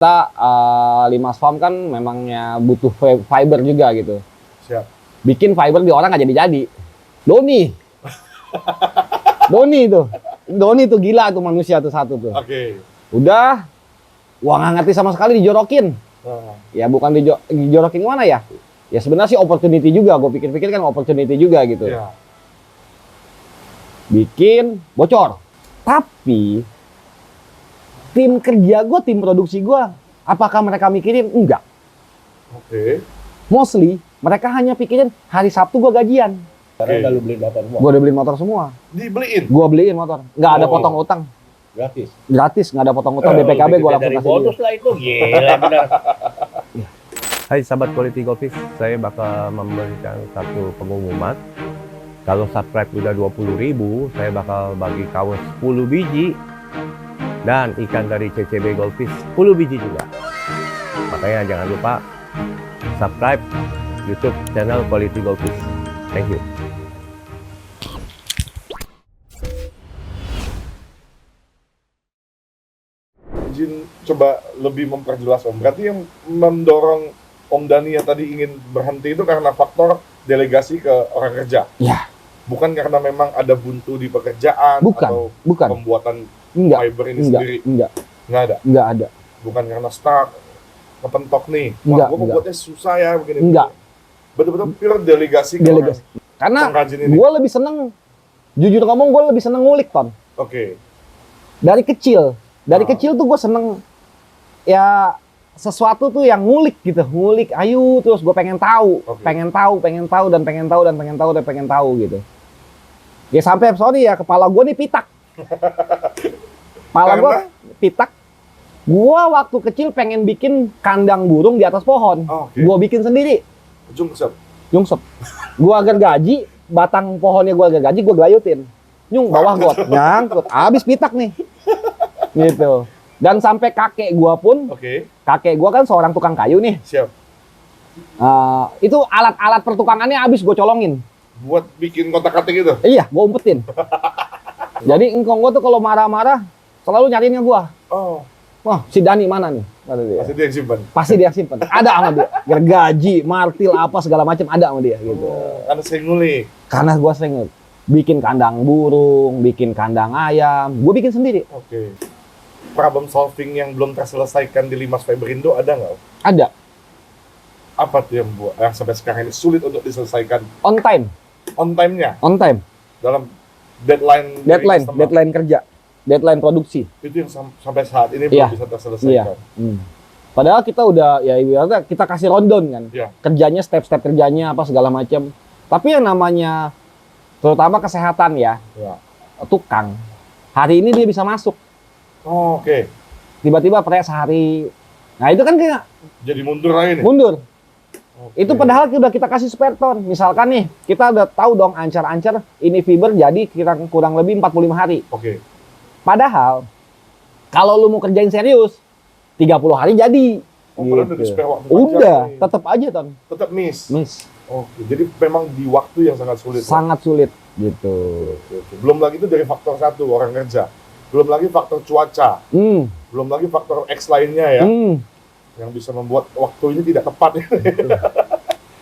Kita Limas Farm kan memangnya butuh fiber juga gitu. Siap. Bikin fiber di orang nggak jadi-jadi. Doni. Doni tuh gila tuh manusia tuh satu tuh. Oke. Udah, gua nggak ngerti sama sekali dijorokin. Ya bukan dijorokin mana ya? Ya sebenarnya sih opportunity juga. Gue pikir-pikir kan opportunity juga gitu. Ya. Bikin bocor. Tapi tim kerja gue, tim produksi gue, apakah mereka mikirin? Enggak. Oke. Mostly mereka hanya pikirin hari Sabtu gue gajian. Karena udah lu beli motor semua. Gue udah beliin motor semua. Dibeliin? Gue beliin motor. Nggak ada potong utang. Gratis. Gratis, nggak ada potong utang. BPKB gue langsung dari kasih bonus dia. lah itu. Gila benar. Hai sahabat Quality Golfis, saya bakal memberikan satu pengumuman. Kalau subscribe udah 20.000, saya bakal bagi kaos 10 biji dan ikan dari CCB Golfis 10 biji juga. Makanya jangan lupa subscribe YouTube channel Quality Golfis. Thank you. Izin coba lebih memperjelas Om. Berarti yang mendorong Om Dhani yang tadi ingin berhenti itu karena faktor delegasi ke orang kerja? Ya. Bukan karena memang ada buntu di pekerjaan atau pembuatan fiber ini sendiri? Enggak ada. Bukan karena stuck, kepentok nih. Enggak, Wah, gue membuatnya susah ya begini. Enggak. Betul-betul pure delegasi ke orang Karena pengrajin ini. gue lebih seneng, jujur ngomong gue lebih seneng ngulik, Ton. Oke. Dari kecil tuh gue seneng ya sesuatu tuh yang ngulik gitu, ayo terus gue pengen tahu gitu. Ya sampai sorry ya, kepala gue nih pitak. Kepala gue pitak. Gue waktu kecil pengen bikin kandang burung di atas pohon. Gue bikin sendiri. Jungsep. Gue gergaji, batang pohonnya gue gergaji, gue gelayutin. Nyung bawah got, nyangkut. Abis pitak nih. Gitu. Dan sampai kakek gue pun, kakek gue kan seorang tukang kayu nih. Siap. Itu alat-alat pertukangannya abis gue colongin. Buat bikin kotak-katik itu? Iya, gue umpetin. Jadi engkong gue tuh kalau marah-marah selalu nyariinnya gue. Oh. Wah, si Dhani mana nih? Pasti dia yang simpan. Pasti dia simpan. Ada sama dia. Gergaji, martil, apa segala macam ada sama dia gitu. Karena saya ngulik. Karena gue sering bikin kandang burung, bikin kandang ayam, gue bikin sendiri. Oke. Problem solving yang belum terselesaikan di Limas Fiberindo ada nggak? Ada. Apa tuh yang sampai sekarang ini sulit untuk diselesaikan? On time. On time-nya? On time. Dalam deadline kerja, deadline produksi. Itu yang sampai saat ini belum bisa terselesaikan. Padahal kita udah ya ibaratnya kita kasih rundown kan. Kerjanya, step-step kerjanya apa segala macam. Tapi yang namanya terutama kesehatan ya. Tukang. Hari ini dia bisa masuk. Oke. Tiba-tiba proyek sehari. Nah, itu kan kayak jadi mundur lagi nih. Mundur. Itu padahal udah kita kasih spare ton. Misalkan nih, kita udah tahu dong ancar-ancar ini fiber jadi kurang lebih 45 hari. Oke. Padahal kalau lu mau kerjain serius 30 hari jadi. Udah, tetap aja ton. Tetap miss. Oke. Jadi memang di waktu yang sangat sulit. Sangat sulit gitu. Belum lagi itu dari faktor satu orang kerja. Belum lagi faktor cuaca. Belum lagi faktor X lainnya ya. Yang bisa membuat waktu ini tidak tepat.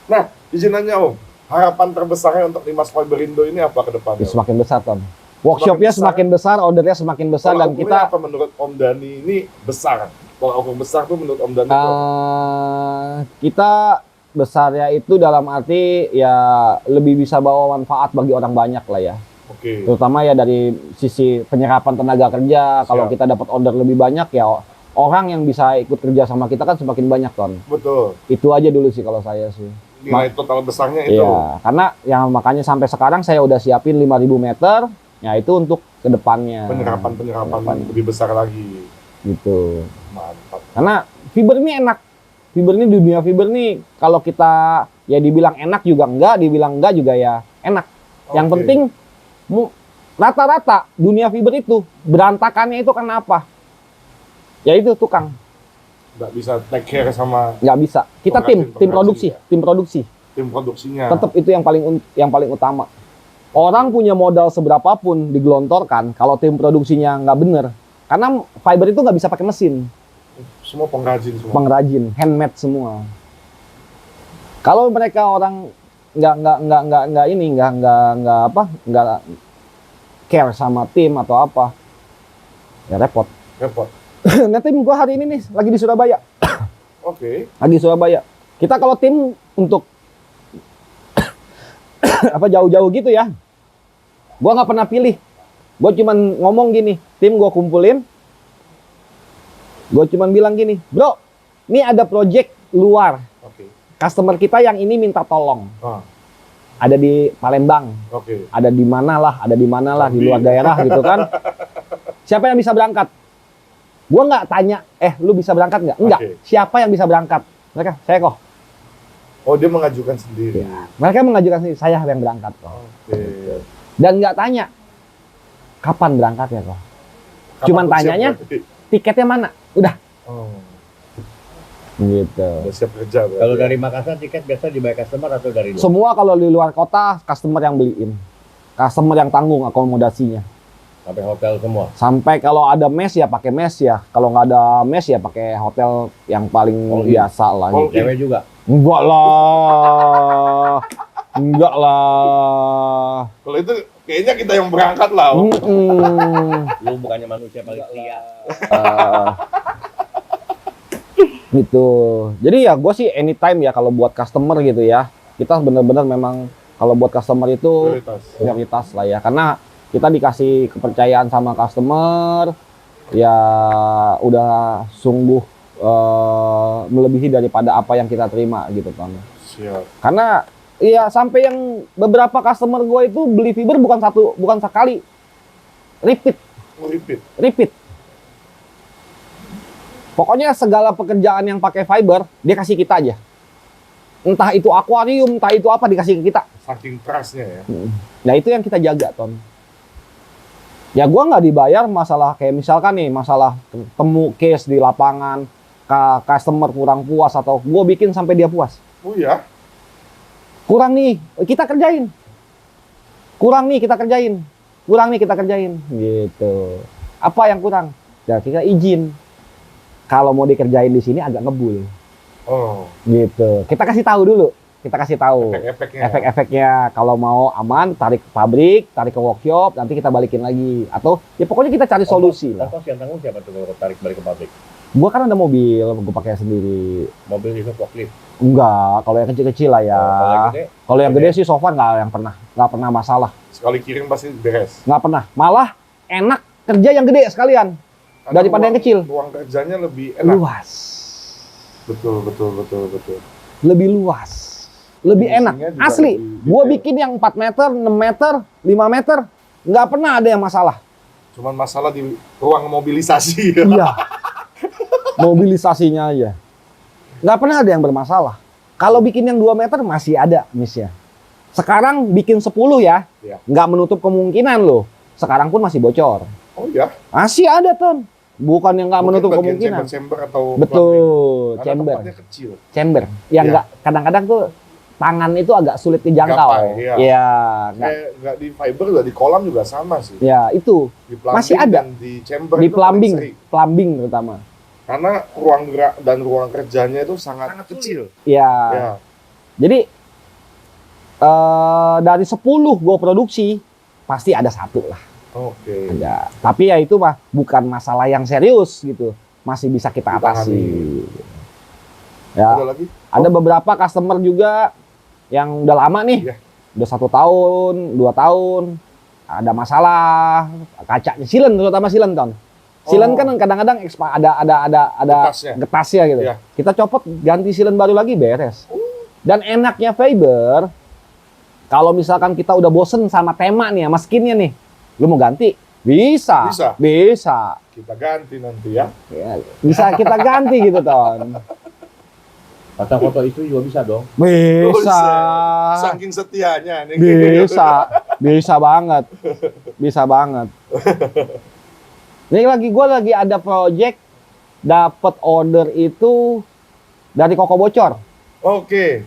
Nah, izin nanya Om, harapan terbesarnya untuk Limas Fiberindo ini apa ke depannya? Semakin besar Ton. Workshopnya semakin besar, ordernya semakin besar, dan kita apa menurut Om Dhani ini besar? Kalau ukur besar tuh menurut Om Dhani kita besarnya itu dalam arti ya lebih bisa bawa manfaat bagi orang banyak lah ya. Terutama ya dari sisi penyerapan tenaga kerja. Kalau kita dapat order lebih banyak ya orang yang bisa ikut kerja sama kita kan semakin banyak Ton. Betul. Itu aja dulu sih kalau saya sih. Nilai total besarnya itu. Iya, karena yang makanya sampai sekarang saya udah siapin 5.000 meter. Ya itu untuk kedepannya. Penyerapan lebih besar lagi. Gitu. Mantap. Karena fiber ini enak. Fiber ini dunia fiber nih kalau kita ya dibilang enak juga enggak, dibilang enggak juga ya enak. Yang penting rata-rata dunia fiber itu berantakannya itu karena apa? Ya itu tukang. Nggak bisa take care sama. Nggak bisa. Kita tim produksi. Tim produksinya. Tetap itu yang paling utama. Orang punya modal seberapapun digelontorkan, kalau tim produksinya nggak bener, karena fiber itu nggak bisa pakai mesin. Semua pengrajin semua. pengrajin, handmade semua. Kalau mereka orang nggak care sama tim atau apa, ya repot. Repot. Nah, tim gua hari ini nih lagi di Surabaya. Oke. Lagi di Surabaya. Kita kalau tim untuk apa jauh-jauh gitu ya, gua nggak pernah pilih. Gua cuman ngomong gini, tim gua kumpulin, gua cuman bilang gini, bro, ini ada project luar. Oke. Customer kita yang ini minta tolong. Ah, Ada di Palembang, oke. ada di mana lah di luar daerah gitu kan. Siapa yang bisa berangkat? Gua nggak tanya, lu bisa berangkat nggak? Enggak. Oke. Siapa yang bisa berangkat? Mereka, saya kok. Oh, dia mengajukan sendiri. Mereka mengajukan sendiri, saya yang berangkat kok. Oke. Dan nggak tanya kapan berangkatnya kok. Cuman Kapan tanyanya, siap berarti? tiketnya mana? Udah. Oh, Gitu. udah siap kerja berarti. Kalau dari Makassar tiket biasa dibayar customer atau dari luar? Semua kalau di luar kota, customer yang beliin. Customer yang tanggung akomodasinya. Sampai hotel semua. Sampai kalau ada mes ya pakai mes ya. Kalau nggak ada mes ya pakai hotel yang paling All in. biasa lah. All Gitu. Cewek juga. Enggak lah. Enggak lah. Kalau itu kayaknya kita yang berangkat lah. Lu bukannya manusia paling setia. Gitu. Jadi ya gue sih anytime ya kalau buat customer gitu ya. Kita bener-bener memang kalau buat customer itu Prioritas. prioritas lah ya. Karena kita dikasih kepercayaan sama customer ya udah sungguh melebihi daripada apa yang kita terima gitu kan. Siap. Karena ya sampai yang beberapa customer gue itu beli fiber bukan sekali, repeat. Repeat. Pokoknya segala pekerjaan yang pakai fiber dia kasih kita aja. Entah itu akuarium, entah itu apa dikasih ke kita. Saking trustnya ya. Nah itu yang kita jaga, Ton. Ya gua nggak dibayar masalah kayak misalkan nih masalah temu case di lapangan, customer kurang puas atau gua bikin sampai dia puas. Oh ya. Kurang nih, kita kerjain. Kurang nih, kita kerjain. Kurang nih, kita kerjain. Gitu. Apa yang kurang? Ya kita izin. Kalau mau dikerjain di sini agak ngebul. Oh. Gitu. Kita kasih tahu dulu. Kita kasih tahu. Efek-efeknya. Efek-efeknya. Kalau mau aman, tarik ke pabrik, tarik ke workshop, nanti kita balikin lagi. Atau ya pokoknya kita cari solusi lah. Ongkos yang tanggung siapa tuh kalau tarik balik ke pabrik? Gua kan ada mobil, gua pakai sendiri. Mobil itu forklift. Enggak, kalau yang kecil-kecil lah ya. Kalau yang gede? Kalau yang gede sih so far nggak pernah masalah. Sekali kirim pasti beres. Nggak pernah. Malah enak kerja yang gede sekalian Karena daripada yang kecil. Ruang kerjanya lebih enak. Luas. Betul. Lebih luas. Lebih Finishingnya enak. juga Asli. lebih Gua detail. bikin yang 4 meter, 6 meter, 5 meter. Nggak pernah ada yang masalah. Cuman masalah di ruang mobilisasi. Iya. Mobilisasinya aja. Nggak pernah ada yang bermasalah. Kalau bikin yang 2 meter masih ada miss-nya. Sekarang bikin 10 ya. Iya. Nggak menutup kemungkinan loh. Sekarang pun masih bocor. Oh ya. Masih ada, Ton. Bukan yang nggak Mungkin menutup bagian kemungkinan. chamber atau Betul, Karena chamber. tempatnya kecil. Chamber. Yang Iya. nggak kadang-kadang tuh tangan itu agak sulit dijangkau. Gapai, iya. Iya, nggak. Kayak nggak di fiber juga di kolam juga sama sih. Ya, itu Di plumbing Masih ada. dan di chamber di itu paling plumbing, sering. plumbing terutama. Karena ruang gerak dan ruang kerjanya itu sangat kecil. Ya. Ya. Jadi dari 10 gue produksi pasti ada 1 lah. Oke. Ada. Tapi ya itu mah bukan masalah yang serius gitu. Masih bisa kita atasi. Ya. Ada lagi? Ada beberapa customer juga yang udah lama nih. Iya. Udah 1 tahun, 2 tahun. Ada masalah kacanya silen, terutama silen, Ton. Silen kan kadang-kadang ada getasnya gitu. Iya. Kita copot, ganti silen baru lagi, beres. Dan enaknya fiber, kalau misalkan kita udah bosen sama tema nih, sama skinnya nih, lu mau ganti? Bisa. Bisa. Kita ganti nanti ya. Ya, bisa kita ganti gitu, Ton. Pasang foto itu juga bisa dong. Bisa. Saking setianya nih. Bisa banget. Bisa banget. Ini gue lagi ada project dapat order itu dari Koko Bocor. Oke.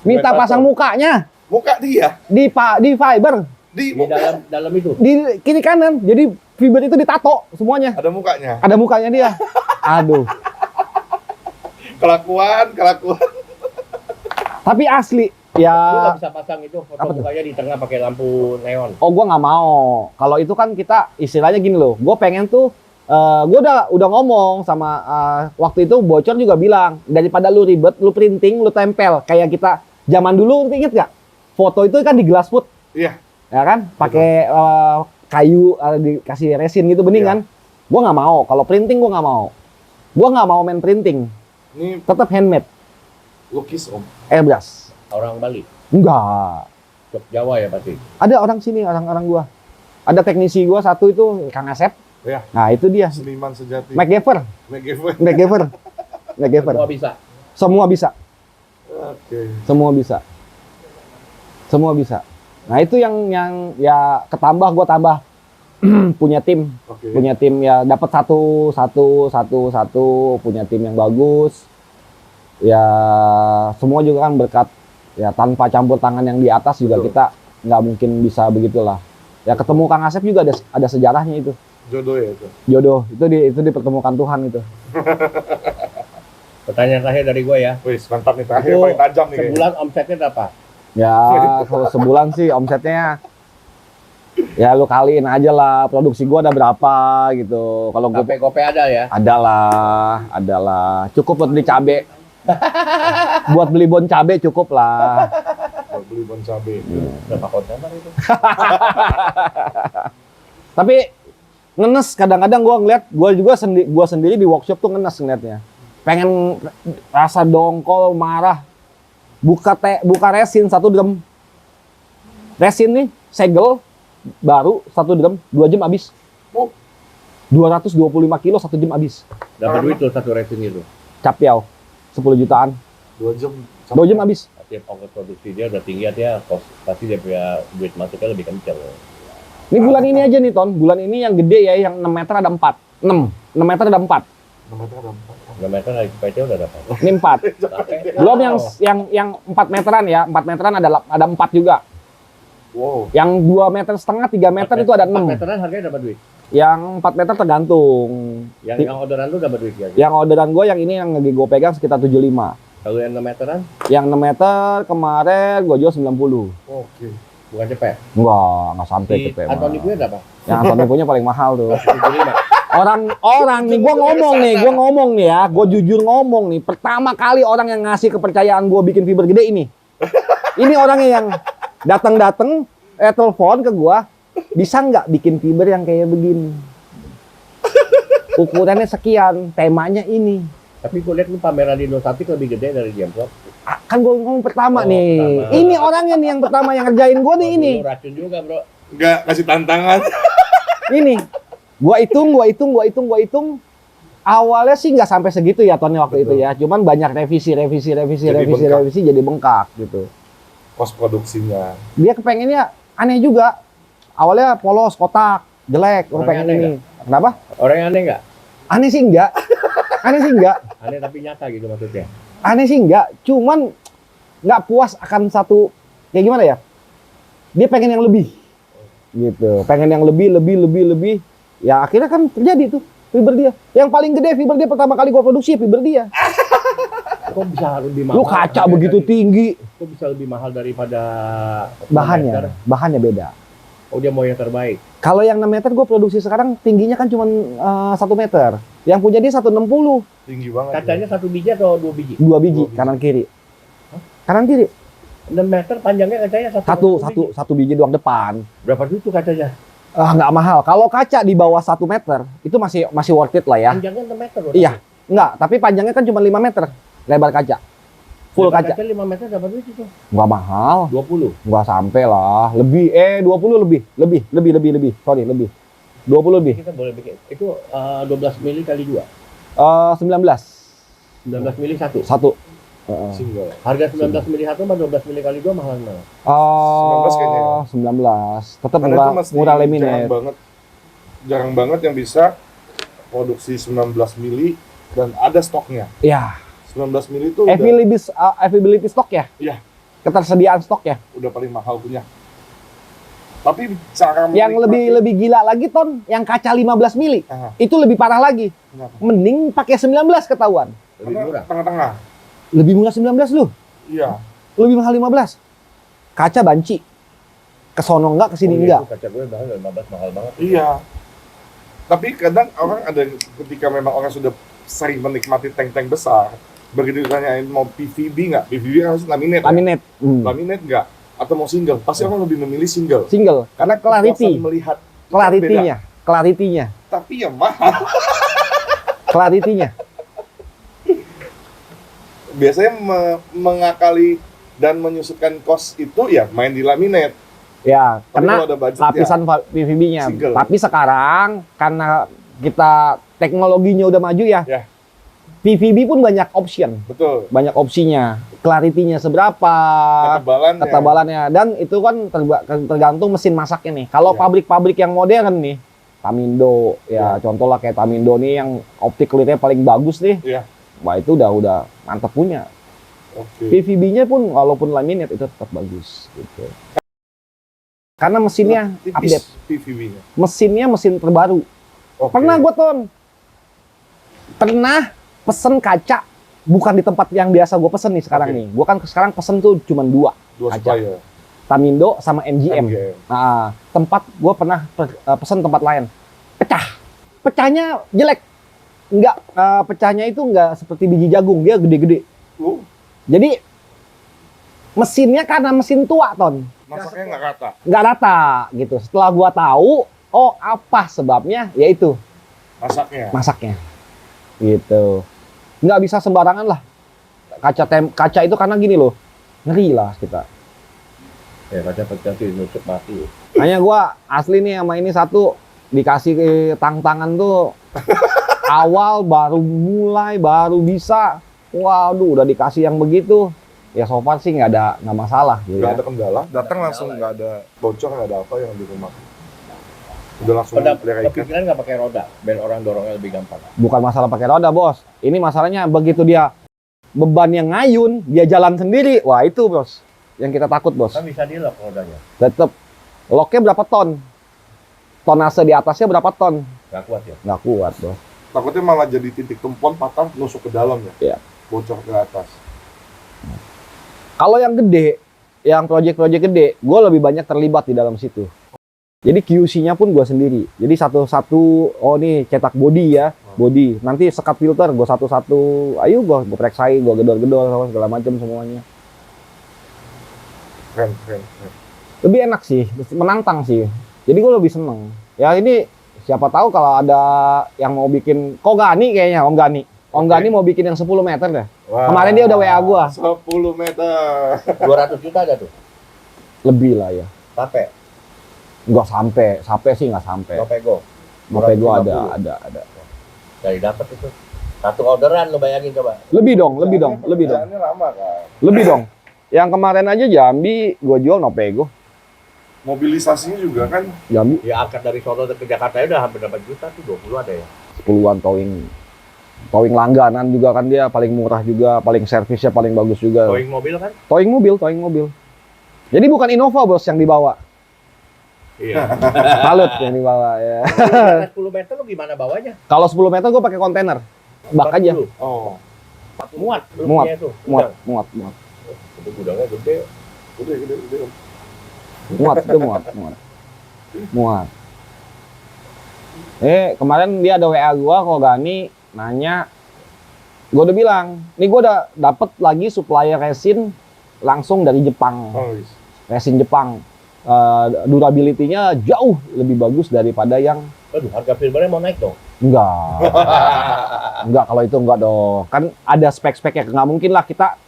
Minta pasang mukanya Muka dia di fiber di Di dalam itu. di kiri kanan. Jadi fiber itu ditato semuanya. ada mukanya. Ada mukanya dia. Aduh. Kelakuan. Tapi asli, Lu ya. nggak bisa pasang itu foto Apa tuh? mukanya di tengah pakai lampu neon. Oh, gua nggak mau. Kalau itu kan kita istilahnya gini loh. Gua pengen tuh, gua udah ngomong sama waktu itu Bocor juga bilang, daripada lu ribet, lu printing, lu tempel. Kayak kita zaman dulu, inget nggak? Foto itu kan di glass food, Iya. ya kan? Pakai kayu, dikasih resin gitu, bening Iya. kan? Gua nggak mau. Kalau printing gua nggak mau. Gua nggak mau main printing. Ini Tetap handmade, lukis Om. airbrush. Orang Bali, Enggak. Jok Jawa ya pasti. Ada orang sini, orang-orang gua. Ada teknisi gua satu itu Kang Asep. Ya. Nah, itu dia. Seniman sejati. MacGyver. MacGyver. Semua bisa. Semua bisa. Oke. Semua bisa. Nah, itu yang ya ketambah gua tambah punya tim Oke. ya dapat satu punya tim yang bagus. Ya semua juga kan berkat ya tanpa campur tangan yang di atas juga Betul. kita nggak mungkin bisa begitulah. Ya ketemu Kang Asep juga ada sejarahnya itu. Jodoh ya itu. Jodoh itu dipertemukan Tuhan itu. Pertanyaan terakhir dari gue ya. Wih, mantap nih terakhir Itu paling tajam nih kayaknya. Sebulan omsetnya berapa? Ya kalau sebulan sih omsetnya ya lu kaliin aja lah produksi gua ada berapa gitu. Kalau gua Gope ada ya? adalah cukup buat beli cabe. Buat beli bon cabe cukup lah. Buat beli bon cabe. Berapa kontainer itu? Tapi ngenes kadang-kadang gua ngeliat gua sendiri di workshop tuh ngenes ngeliatnya. Pengen rasa dongkol, marah. Buka resin 1 drum. Resin nih segel baru 1 drum 2 jam habis. Oh. 225 kilo 1 jam habis. Dapat duit tuh satu resin itu. Capiau 10 jutaan. 2 jam. 2 jam habis. Tapi ongkos produksi dia udah tinggi dia, pasti dia punya duit masuknya lebih kencang. Ini bulan ini aja nih Ton. Bulan ini yang gede ya yang 6 meter ada 4. 6 meter ada 4. 6 meter ada 4. 6 meter lagi PC udah dapat. Ini 4. Belum yang 4 meteran ya. 4 meteran ada 4 juga. Wow. Yang 2,5 meter, 3 meter itu ada 6. 4 meteran harganya dapat duit. Yang 4 meter tergantung. Yang orderan lu dapat duit ya. Yang orderan gue yang ini yang lagi gue pegang sekitar 75. Kalau yang 6 meteran Yang 6 meter kemarin gue jual 90. Oke. bukan cepet. Enggak sampai Si cepet. Antoni punya berapa? Yang Antoni punya paling mahal tuh. 75. Orang nih, gue ngomong nih ya, gue jujur ngomong nih. Pertama kali orang yang ngasih kepercayaan gue bikin fiber gede ini. Ini orangnya yang datang telepon ke gue, bisa nggak bikin fiber yang kayak begini? Ukurannya sekian, temanya ini. Tapi gue lihat lu pameran di Indosat lebih gede dari Jamplok. Kan gue ngomong pertama Oh, nih. pertama. Ini orangnya nih yang pertama yang ngerjain gue nih ini. Lu racun juga, Bro. Enggak kasih tantangan. Ini. Gua hitung. Awalnya sih nggak sampai segitu ya Tony waktu itu ya. Cuman banyak revisi jadi bengkak gitu. Kos produksinya. Dia kepengennya aneh juga. Awalnya polos, kotak, jelek. Gua Orangnya pengen aneh ini. Kenapa? Orang yang aneh nggak? Aneh sih enggak. Aneh tapi nyata gitu maksudnya. Aneh sih enggak. Cuman nggak puas akan satu kayak gimana ya? Dia pengen yang lebih. Gitu. Pengen yang lebih. Ya akhirnya kan terjadi tuh fiber dia. Yang paling gede fiber dia pertama kali gua produksi fiber dia. Kok bisa lebih mahal? Lu kaca begitu tinggi. Kok bisa lebih mahal daripada Bahannya beda. Oh, dia mau yang terbaik. Kalau yang 6 meter gue produksi sekarang tingginya kan cuma 1 meter. Yang punya dia 160. Tinggi banget. Kacanya 1 biji atau 2 biji? 2 biji, Dua biji. kanan kiri. Kanan kiri. 6 meter panjangnya kacanya Satu biji doang depan. Berapa duit tuh kacanya? Nggak mahal. Kalau kaca di bawah 1 meter, itu masih worth it lah ya. Panjangnya 6 meter loh. Iya. Nggak, tapi panjangnya kan cuma 5 meter. Lebar kaca. Full Lebar kaca. 5 meter dapat duit itu. Nggak mahal. 20. Nggak sampai lah. 20 lebih. Sorry, lebih. 20 lebih. Kita boleh bikin. Itu 12 mili kali 2. 19. 19 mili 1. Satu. Single. Harga 19 mili 1 sama 12 mili kali 2 mahal mana? 19 kayaknya ya. 19. Tetap Karena itu masih murah laminate. jarang banget yang bisa produksi 19 mili dan ada stoknya. Ya, 19 mili itu udah, availability stok ya? Iya. Ketersediaan stok ya? udah paling mahal punya. Tapi cara Yang lebih gila lagi Ton, yang kaca 15 mili. Itu lebih parah lagi. Kenapa? Mending pakai 19 ketahuan. Lebih murah. Tengah-tengah. Lebih murah 19 lu. Iya. Lebih mahal 15. Kaca banci. Kesono enggak, kesini Oh, iya, enggak. itu kaca gue bahkan 15 mahal banget. Iya. Tapi kadang orang ada ketika memang orang sudah sering menikmati tank-tank besar, begitu ditanyain mau PVB nggak? PVB kan harus laminate. Ya? Laminate. Laminate nggak? Atau mau single? Pasti orang lebih memilih single. Single. Karena clarity. Kepuasan melihat Clarity-nya. Clarity-nya. tapi ya mahal. Clarity-nya. Biasanya mengakali dan menyusutkan cost itu ya main di laminate. Ya, Tapi karena kalau ada budget, lapisan PVB-nya. single. Tapi sekarang karena kita teknologinya udah maju ya. Ya. PVB pun banyak option, Betul. banyak opsinya. Clarity-nya seberapa, ketebalannya, dan itu kan tergantung mesin masaknya nih. Kalau Ya. pabrik-pabrik yang modern nih, Tamindo, ya contoh lah kayak Tamindo nih yang optik clear-nya paling bagus nih. Ya. Wah itu udah mantep punya. Oke. PVB-nya pun walaupun laminate itu tetap bagus gitu. Karena mesinnya update. PVB-nya. Mesinnya mesin terbaru. Oke. Pernah gue pesen kaca bukan di tempat yang biasa gue pesen nih sekarang Oke. nih. Gue kan sekarang pesen tuh cuma dua Dua kaca. supplier. Tamindo sama MGM. MGM. Nah, tempat gue pernah pesen tempat lain. Pecahnya jelek. Enggak, pecahnya itu enggak seperti biji jagung, dia gede-gede. Oh, Jadi mesinnya karena mesin tua Ton, masaknya nggak rata. nggak rata gitu. Setelah gua tahu, oh apa sebabnya? Yaitu masaknya. Gitu. Nggak bisa sembarangan lah. Kaca itu karena gini loh, ngeri lah kita. Ya kaca pecah sih nusuk mati. Hanya gua asli nih sama ini satu dikasih tangan tuh awal baru mulai baru bisa. Waduh, udah dikasih yang begitu. Ya so far sih nggak masalah gitu Nggak ya. ada kendala. Datang langsung nggak ada bocor, nggak ada apa yang di rumah. Udah langsung pelihara ikan. Kepikiran nggak pakai roda, biar orang dorongnya lebih gampang. Bukan masalah pakai roda, Bos. Ini masalahnya begitu dia beban yang ngayun, dia jalan sendiri. Wah, itu, Bos. Yang kita takut, Bos. Kan bisa di-lock rodanya. Tetep. Locknya berapa ton? Tonase di atasnya berapa ton? Nggak kuat ya. Nggak kuat, Bos. Takutnya malah jadi titik tumpuan patah nusuk ke dalam ya. Iya. Bocor ke atas. Kalau yang gede, yang proyek-proyek gede, gue lebih banyak terlibat di dalam situ. Jadi QC-nya pun gue sendiri. Jadi satu-satu, oh nih cetak body ya, body. Nanti sekat filter, gue satu-satu, ayo gue pereksain, gue gedor-gedor, segala macam semuanya. Keren. Lebih enak sih, menantang sih. Jadi gue lebih seneng. Ya ini siapa tahu kalau ada yang mau bikin Kogani kayaknya, Om Gani. Om Gani mau bikin yang 10 meter deh. Wah, Kemarin dia udah WA gua. 10 meter. 200 juta ada tuh. Lebih lah ya. Tape, Nggak sampai sih nggak sampai. Topego. Sampai gua 250. ada. Dari dapat itu. Satu orderan lo bayangin coba. Lebih dong. Kerjaannya lama kan. Lebih dong. Yang kemarin aja Jambi gua jual Nopego. Mobilisasinya juga kan. Jambi Ya angkat dari Solo ke Jakarta udah hampir dapat juta tuh, 20 ada ya. 10-an towing. Towing langganan juga kan dia paling murah juga, paling servisnya paling bagus juga. Towing mobil kan? Towing mobil. Jadi bukan Innova, Bos, yang dibawa. Iya. Salut yang dibawa ya. 10 meter lo gimana bawanya? Kalau 10 meter gua pakai kontainer. Bak aja. 40. Oh, Muat. Lu Muat. punya itu. Muat. Itu gudangnya gede. gede. Muat. Kemarin dia ada WA gua, Kogani nanya, gua udah bilang, nih gua udah dapet lagi supplier resin langsung dari Jepang, Oh, yes. resin Jepang. Durability-nya jauh lebih bagus daripada yang Aduh, harga filternya mau naik dong. enggak kalau itu enggak dong, kan ada spek-speknya, nggak mungkin lah kita.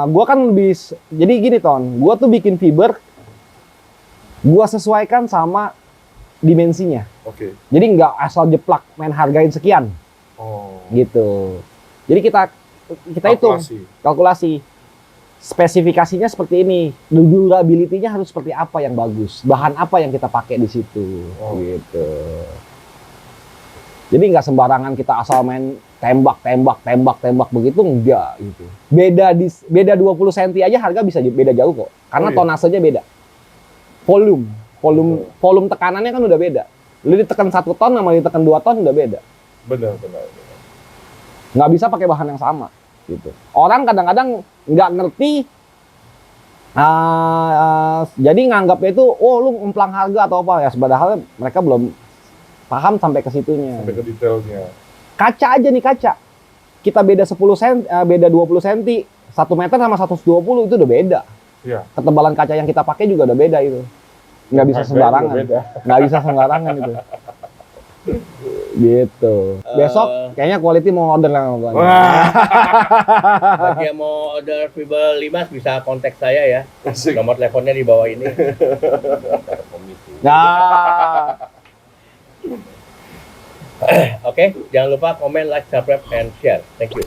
Gua kan lebih, jadi gini Ton, gua tuh bikin fiber, gua sesuaikan sama dimensinya. Oke. Jadi nggak asal jeplak main hargain sekian Oh. gitu. Jadi kita hitung kalkulasi spesifikasinya seperti ini, durability-nya harus seperti apa yang bagus, bahan apa yang kita pakai di situ, gitu. Jadi nggak sembarangan kita asal main tembak begitu, enggak gitu. Beda 20 cm aja harga bisa beda jauh kok, karena tonasenya beda. volume tekanannya kan udah beda. Lu ditekan 1 ton sama ditekan 2 ton udah beda. Benar. Nggak bisa pakai bahan yang sama gitu. Orang kadang-kadang nggak ngerti, jadi nganggapnya itu, oh lu emplang harga atau apa ya, padahal mereka belum paham sampai ke situnya. Sampai ke detailnya. Kaca aja nih, kaca kita beda 10 cm, beda 20 cm, 1 meter sama 120 itu udah beda. Iya. Ketebalan kaca yang kita pakai juga udah beda itu. Nggak bisa sembarangan. Nggak bisa sembarangan itu. Gitu. Besok kayaknya Quality mau order lah sama gua. Bagi yang mau order Fiber 5 bisa kontak saya ya. Asik. Nomor teleponnya di bawah ini. Nah, Oke, jangan lupa komen, like, subscribe, and share. Thank you.